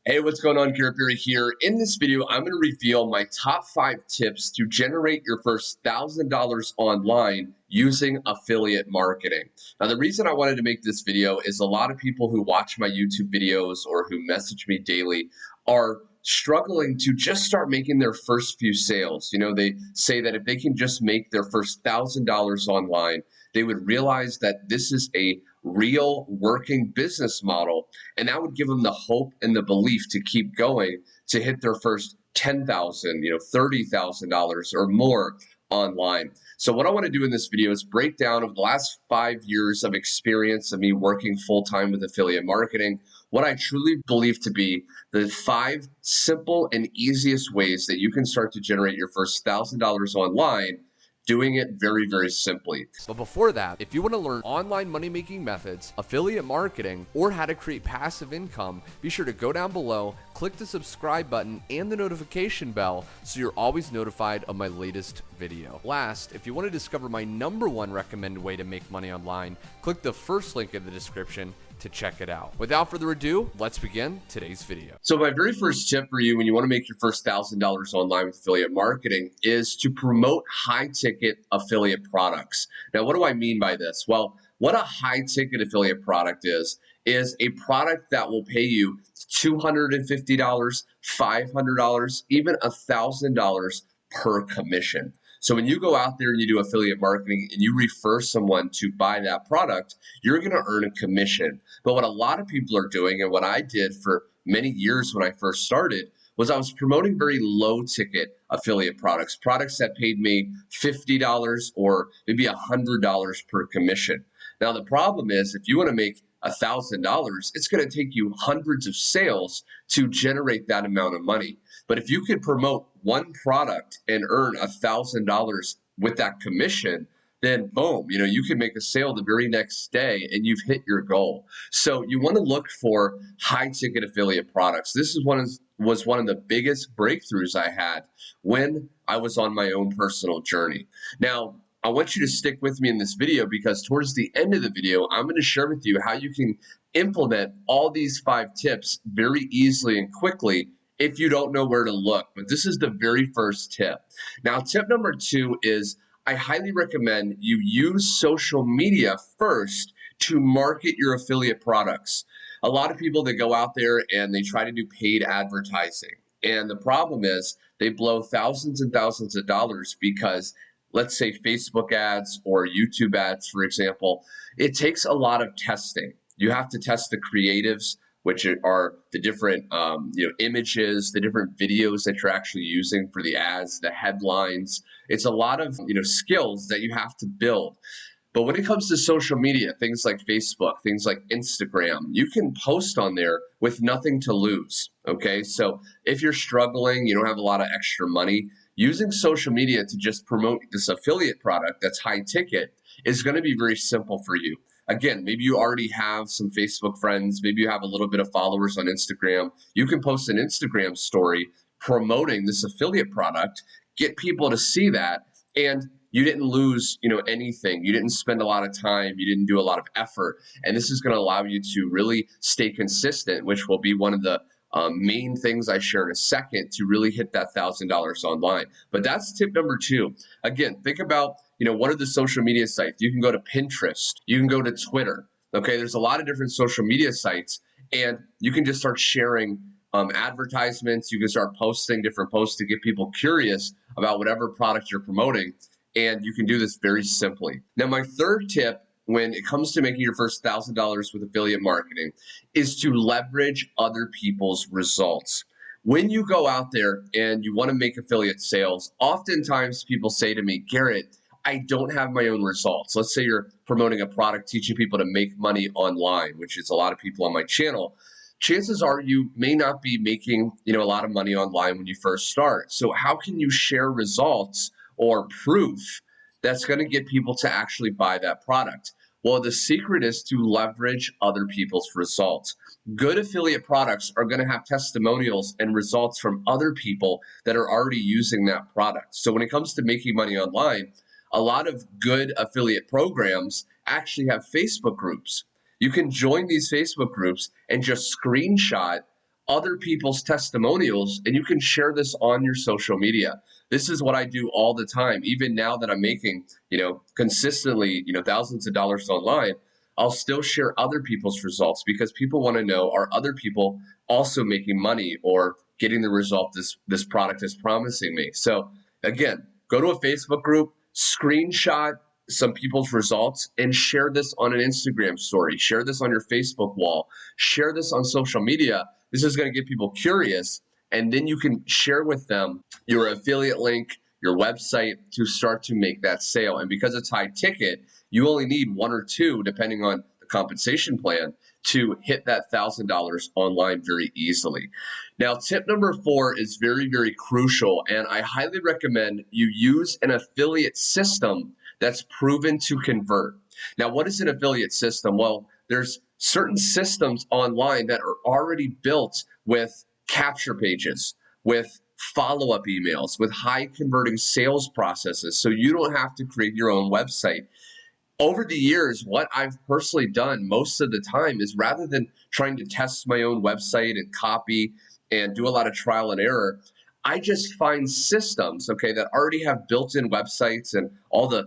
Hey, what's going on? Garrett Barry here. In this video, I'm going to reveal my top 5 tips to generate your first $1,000 online using affiliate marketing. Now, the reason I wanted to make this video is a lot of people who watch my YouTube videos or who message me daily are struggling to just start making their first few sales. They say that if they can just make their first $1,000 online, they would realize that this is a real working business model, and that would give them the hope and the belief to keep going to hit their first $10,000, $30,000 or more online. So what I want to do in this video is break down over the last 5 years of experience of me working full-time with affiliate marketing, what I truly believe to be the 5 simple and easiest ways that you can start to generate your first $1,000 online, doing it very, very simply. But before that, if you want to learn online money-making methods, affiliate marketing, or how to create passive income, be sure to go down below, click the subscribe button and the notification bell so you're always notified of my latest video. Last, if you want to discover my #1 recommended way to make money online, click the first link in the description to check it out. Without further ado, let's begin today's video. So my very first tip for you when you want to make your first $1,000 online with affiliate marketing is to promote high-ticket affiliate products. Now, what do I mean by this? Well, what a high-ticket affiliate product is a product that will pay you $250, $500, even $1,000 per commission. So when you go out there and you do affiliate marketing and you refer someone to buy that product, you're going to earn a commission. But what a lot of people are doing, and what I did for many years when I first started, was I was promoting very low ticket affiliate products that paid me $50 or maybe $100 per commission. Now, the problem is if you want to make $1,000, it's going to take you hundreds of sales to generate that amount of money. But if you could promote one product and earn $1,000 with that commission, then boom, you can make a sale the very next day and you've hit your goal. So you want to look for high ticket affiliate products. This was one of the biggest breakthroughs I had when I was on my own personal journey. Now, I want you to stick with me in this video because towards the end of the video, I'm going to share with you how you can implement all these 5 tips very easily and quickly if you don't know where to look. But this is the very first tip. Now, tip number 2 is I highly recommend you use social media first to market your affiliate products. A lot of people that go out there and they try to do paid advertising. And the problem is they blow thousands and thousands of dollars because, let's say, Facebook ads or YouTube ads, for example, it takes a lot of testing. You have to test the creatives, which are the different images, the different videos that you're actually using for the ads, the headlines. It's a lot of skills that you have to build. But when it comes to social media, things like Facebook, things like Instagram, you can post on there with nothing to lose. Okay, so if you're struggling, you don't have a lot of extra money, using social media to just promote this affiliate product that's high ticket is going to be very simple for you. Again, maybe you already have some Facebook friends, maybe you have a little bit of followers on Instagram. You can post an Instagram story promoting this affiliate product, get people to see that, and you didn't lose, anything. You didn't spend a lot of time. You didn't do a lot of effort. And this is going to allow you to really stay consistent, which will be one of the main things I share in a second to really hit that $1,000 online. But that's tip number 2. Again, think about, what are the social media sites? You can go to Pinterest. You can go to Twitter. Okay, there's a lot of different social media sites, and you can just start sharing advertisements. You can start posting different posts to get people curious about whatever product you're promoting. And you can do this very simply. Now, my third tip when it comes to making your first $1,000 with affiliate marketing is to leverage other people's results. When you go out there and you want to make affiliate sales, oftentimes people say to me, Garrett, I don't have my own results. Let's say you're promoting a product, teaching people to make money online, which is a lot of people on my channel. Chances are you may not be making, a lot of money online when you first start. So how can you share results or proof that's going to get people to actually buy that product? Well, the secret is to leverage other people's results. Good affiliate products are going to have testimonials and results from other people that are already using that product. So when it comes to making money online, a lot of good affiliate programs actually have Facebook groups. You can join these Facebook groups and just screenshot other people's testimonials and you can share this on your social media. This is what I do all the time. Even now that I'm making, consistently, thousands of dollars online, I'll still share other people's results because people want to know, are other people also making money or getting the result this product is promising me? So again, go to a Facebook group, screenshot some people's results and share this on an Instagram story, share this on your Facebook wall, share this on social media. This is going to get people curious, and then you can share with them your affiliate link, your website to start to make that sale. And because it's high ticket, you only need one or two, depending on the compensation plan, to hit that $1,000 online very easily. Now, tip number 4 is very, very crucial, and I highly recommend you use an affiliate system that's proven to convert. Now, what is an affiliate system? Well, there's certain systems online that are already built with capture pages, with follow-up emails, with high converting sales processes, so you don't have to create your own website. Over the years, what I've personally done most of the time is, rather than trying to test my own website and copy and do a lot of trial and error, I just find systems, okay, that already have built-in websites and all the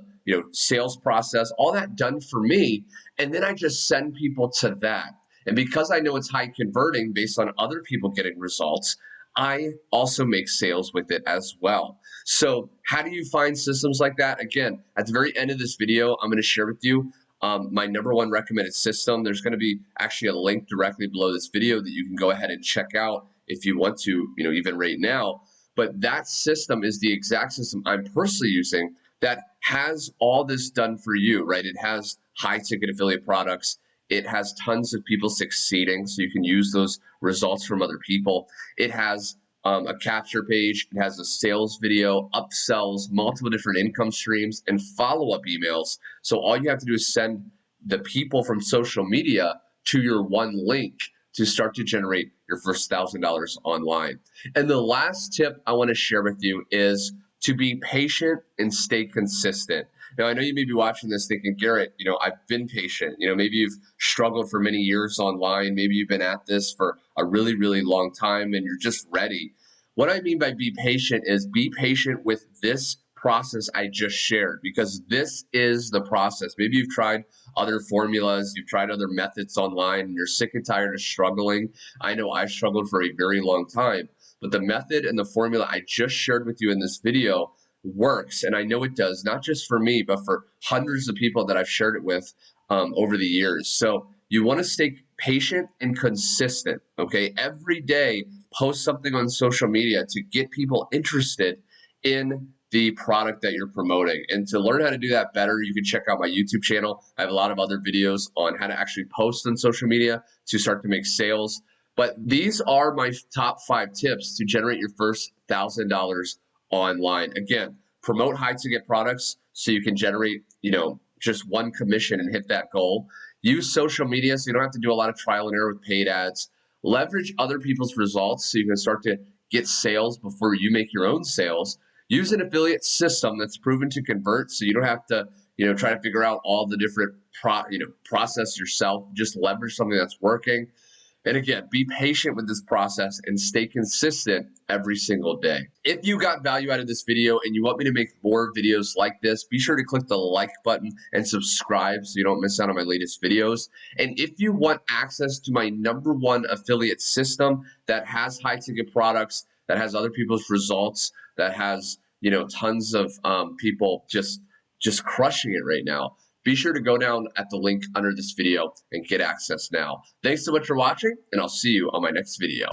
sales process, all that done for me, and then I just send people to that. And because I know it's high converting based on other people getting results, I also make sales with it as well. So how do you find systems like that? Again, at the very end of this video, I'm going to share with you my number one recommended system. There's going to be actually a link directly below this video that you can go ahead and check out if you want to, even right now. But that system is the exact system I'm personally using that has all this done for you, right? It has high ticket affiliate products. It has tons of people succeeding, so you can use those results from other people. It has a capture page. It has a sales video, upsells, multiple different income streams, and follow-up emails. So all you have to do is send the people from social media to your one link to start to generate your first $1,000 online. And the last tip I want to share with you is to be patient and stay consistent. Now, I know you may be watching this thinking, Garrett, I've been patient. Maybe you've struggled for many years online. Maybe you've been at this for a really, really long time and you're just ready. What I mean by be patient is be patient with this process I just shared, because this is the process. Maybe you've tried other formulas, you've tried other methods online, and you're sick and tired of struggling. I know I struggled for a very long time, but the method and the formula I just shared with you in this video works. And I know it does, not just for me, but for hundreds of people that I've shared it with over the years. So you want to stay patient and consistent, okay? Every day, post something on social media to get people interested in the product that you're promoting. And to learn how to do that better, you can check out my YouTube channel. I have a lot of other videos on how to actually post on social media to start to make sales. But these are my top 5 tips to generate your first $1,000 online. Again, promote high ticket products so you can generate, just one commission and hit that goal. Use social media so you don't have to do a lot of trial and error with paid ads. Leverage other people's results so you can start to get sales before you make your own sales. Use an affiliate system that's proven to convert so you don't have to, try to figure out all the different process yourself. Just leverage something that's working. And again, be patient with this process and stay consistent every single day. If you got value out of this video and you want me to make more videos like this, be sure to click the like button and subscribe so you don't miss out on my latest videos. And if you want access to my number one affiliate system that has high ticket products, that has other people's results, that has, tons of people just crushing it right now, be sure to go down at the link under this video and get access now. Thanks so much for watching, and I'll see you on my next video.